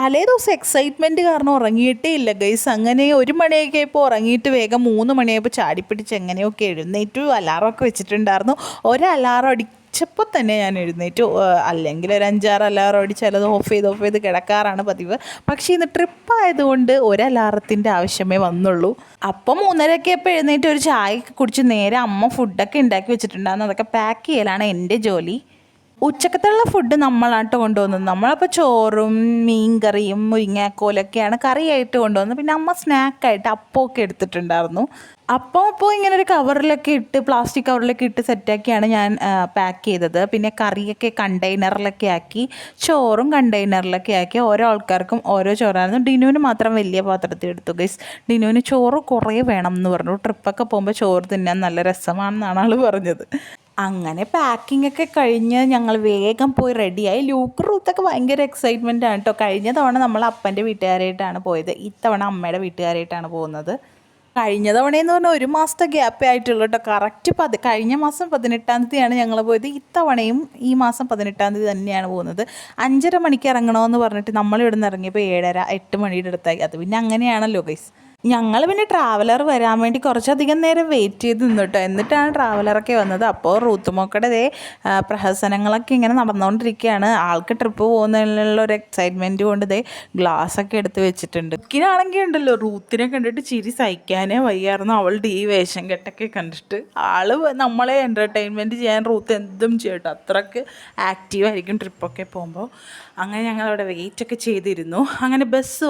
തലേ ദിവസം എക്സൈറ്റ്മെൻറ്റ് കാരണം ഉറങ്ങിയിട്ടേ ഇല്ല ഗൈസ്. അങ്ങനെ 1 മണിയൊക്കെ ഇപ്പോൾ ഉറങ്ങിയിട്ട് വേഗം 3 മണിയായപ്പോൾ ചാടിപ്പിടിച്ച് എങ്ങനെയൊക്കെ എഴുന്നേറ്റു. അലാറമൊക്കെ വെച്ചിട്ടുണ്ടായിരുന്നു. അലാറം അടിച്ചപ്പോൾ തന്നെ ഞാൻ എഴുന്നേറ്റു. അല്ലെങ്കിൽ ഒരു 5-6 അലാറം അടിച്ച് ചിലത് ഓഫ് ചെയ്ത് കിടക്കാറാണ് പതിവ്. പക്ഷേ ഇന്ന് ട്രിപ്പ് ആയതുകൊണ്ട് അലാറത്തിൻ്റെ ആവശ്യമേ വന്നുള്ളൂ. അപ്പം 3:30 ആയപ്പോൾ എഴുന്നേറ്റ് ഒരു ചായയൊക്കെ കുടിച്ച് നേരെ അമ്മ ഫുഡൊക്കെ ഉണ്ടാക്കി വെച്ചിട്ടുണ്ടായിരുന്നു. അതൊക്കെ പാക്ക് ചെയ്യലാണ് എൻ്റെ ജോലി. ഉച്ചക്കത്തുള്ള ഫുഡ് നമ്മളായിട്ട് കൊണ്ടുവന്നത്. നമ്മളപ്പോൾ ചോറും മീൻകറിയും മുരിങ്ങാക്കോലൊക്കെയാണ് കറിയായിട്ട് കൊണ്ടുവന്നത്. പിന്നെ അമ്മ സ്നാക്കായിട്ട് അപ്പമൊക്കെ എടുത്തിട്ടുണ്ടായിരുന്നു. അപ്പോൾ ഇങ്ങനെ ഒരു കവറിലൊക്കെ ഇട്ട് പ്ലാസ്റ്റിക് കവറിലൊക്കെ ഇട്ട് സെറ്റാക്കിയാണ് ഞാൻ പാക്ക് ചെയ്തത്. പിന്നെ കറിയൊക്കെ കണ്ടെയ്നറിലൊക്കെ ആക്കി, ചോറും കണ്ടെയ്നറിലൊക്കെ ആക്കി. ഓരോ ആൾക്കാർക്കും ഓരോ ചോറായിരുന്നു. ഡിനുവിന് മാത്രം വലിയ പാത്രത്തിൽ എടുത്തു ഗൈസ്. ഡിനുവിന് ചോറ് കുറേ വേണം എന്ന് പറഞ്ഞു. ട്രിപ്പൊക്കെ പോകുമ്പോൾ ചോറ് തിന്നാൻ നല്ല രസമാണെന്നാണ് ആൾ പറഞ്ഞത്. അങ്ങനെ പാക്കിംഗ് ഒക്കെ കഴിഞ്ഞ് ഞങ്ങൾ വേഗം പോയി റെഡിയായി. റൂത്തൊക്കെ ഭയങ്കര എക്സൈറ്റ്മെൻ്റ് ആണ് കേട്ടോ. കഴിഞ്ഞ തവണ നമ്മൾ അപ്പൻ്റെ വീട്ടുകാരായിട്ടാണ് പോയത്. ഇത്തവണ അമ്മയുടെ വീട്ടുകാരായിട്ടാണ് പോകുന്നത്. കഴിഞ്ഞ തവണയെന്ന് പറഞ്ഞാൽ 1 മാസത്തെ ഗ്യാപ്പേ ആയിട്ടുള്ളൂ കേട്ടോ. കറക്റ്റ് കഴിഞ്ഞ മാസം 18-ാം തീയതിയാണ് ഞങ്ങൾ പോയത്. ഇത്തവണയും ഈ മാസം 18-ാം തീയതി തന്നെയാണ് പോകുന്നത്. 5:30 മണിക്ക് ഇറങ്ങണമെന്ന് പറഞ്ഞിട്ട് നമ്മളിവിടെ നിന്ന് ഇറങ്ങിയപ്പോൾ 7:30-8 മണിയുടെ അടുത്തായി. അത് പിന്നെ അങ്ങനെയാണല്ലോ ഗൈസ്. ഞങ്ങൾ പിന്നെ ട്രാവലർ വരാൻ വേണ്ടി കുറച്ചധികം നേരം വെയിറ്റ് ചെയ്ത് നിന്നു കേട്ടോ. എന്നിട്ടാണ് ട്രാവലറൊക്കെ വന്നത്. അപ്പോൾ റൂത്തുമോക്കയുടെ പ്രഹസനങ്ങളൊക്കെ ഇങ്ങനെ നടന്നുകൊണ്ടിരിക്കുകയാണ്. ആൾക്ക് ട്രിപ്പ് പോകുന്നതിനുള്ള ഒരു എക്സൈറ്റ്മെൻറ്റ് കൊണ്ട് ഗ്ലാസ്സൊക്കെ എടുത്ത് വെച്ചിട്ടുണ്ട്. എനിക്കാണെങ്കിൽ ഉണ്ടല്ലോ റൂത്തിനെ കണ്ടിട്ട് ചിരി സഹിക്കാനേ വയ്യായിരുന്നു. അവളുടെ ഈ വേഷം കെട്ടൊക്കെ കണ്ടിട്ട് നമ്മളെ എൻ്റർടൈൻമെൻറ്റ് ചെയ്യാൻ റൂത്ത് എന്തും ചെയ്യട്ടോ. അത്രയ്ക്ക് ആക്റ്റീവായിരിക്കും ട്രിപ്പൊക്കെ പോകുമ്പോൾ. അങ്ങനെ ഞങ്ങളവിടെ വെയിറ്റൊക്കെ ചെയ്തിരുന്നു. അങ്ങനെ ബസ്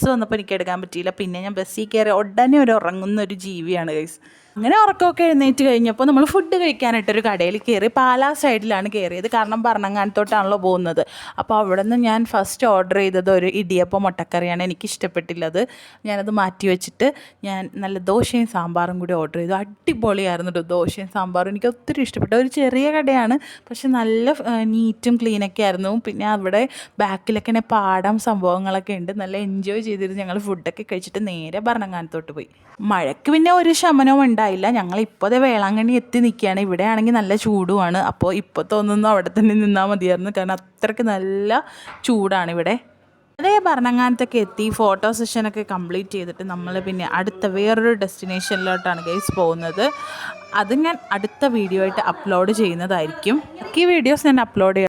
വന്നപ്പോൾ എനിക്ക് എടുക്കാൻ പറ്റിയില്ല. പിന്നെ ഞാൻ ബസ്സിൽ കയറി ഉടനെ ഉറങ്ങുന്ന ഒരു ജീവിയാണ് ഗൈസ്. അങ്ങനെ ഉറക്കമൊക്കെ എഴുന്നേറ്റ് കഴിഞ്ഞപ്പോൾ നമ്മൾ ഫുഡ് കഴിക്കാനായിട്ടൊരു കടയിൽ കയറി. പാലാ സൈഡിലാണ് കയറിയത്. കാരണം ഭരണങ്ങാനത്തോട്ടാണല്ലോ പോകുന്നത്. അപ്പോൾ അവിടെ നിന്ന് ഞാൻ ഫസ്റ്റ് ഓർഡർ ചെയ്തത് ഒരു ഇടിയപ്പം മുട്ടക്കറിയാണ്. എനിക്കിഷ്ടപ്പെട്ടില്ലത്. ഞാനത് മാറ്റി വെച്ചിട്ട് ഞാൻ നല്ല ദോശയും സാമ്പാറും കൂടി ഓർഡർ ചെയ്തു. അടിപൊളിയായിരുന്നു കേട്ടോ ദോശയും സാമ്പാറും. എനിക്ക് ഒത്തിരി ഇഷ്ടപ്പെട്ടു. ഒരു ചെറിയ കടയാണ്, പക്ഷെ നല്ല നീറ്റും ക്ലീനൊക്കെ ആയിരുന്നു. പിന്നെ അവിടെ ബാക്കിലൊക്കെ പാടം സംഭവങ്ങളൊക്കെ ഉണ്ട്. നല്ല എൻജോയ് ചെയ്തിരുന്നു. ഞങ്ങൾ ഫുഡൊക്കെ കഴിച്ചിട്ട് നേരെ ഭരണങ്ങാനത്തോട്ട് പോയി. മഴയ്ക്ക് പിന്നെ ഒരു ശമനവും ഉണ്ടായില്ല. ഞങ്ങളിപ്പോൾ വേളാങ്കണ്ണി എത്തി നിൽക്കുകയാണ്. ഇവിടെ ആണെങ്കിൽ നല്ല ചൂടുമാണ്. അപ്പോൾ ഇപ്പോൾ തോന്നുന്നു അവിടെ തന്നെ നിന്നാൽ മതിയായിരുന്നു. കാരണം അത്രയ്ക്ക് നല്ല ചൂടാണ് ഇവിടെ. ഭരണങ്ങാനത്തൊക്കെ എത്തി ഫോട്ടോ സെഷനൊക്കെ കംപ്ലീറ്റ് ചെയ്തിട്ട് നമ്മൾ പിന്നെ അടുത്ത വേറൊരു ഡെസ്റ്റിനേഷനിലോട്ടാണ് ഗൈസ് പോകുന്നത്. അത് ഞാൻ അടുത്ത വീഡിയോ ആയിട്ട് അപ്ലോഡ് ചെയ്യുന്നതായിരിക്കും. ഈ വീഡിയോസ് ഞാൻ അപ്ലോഡ്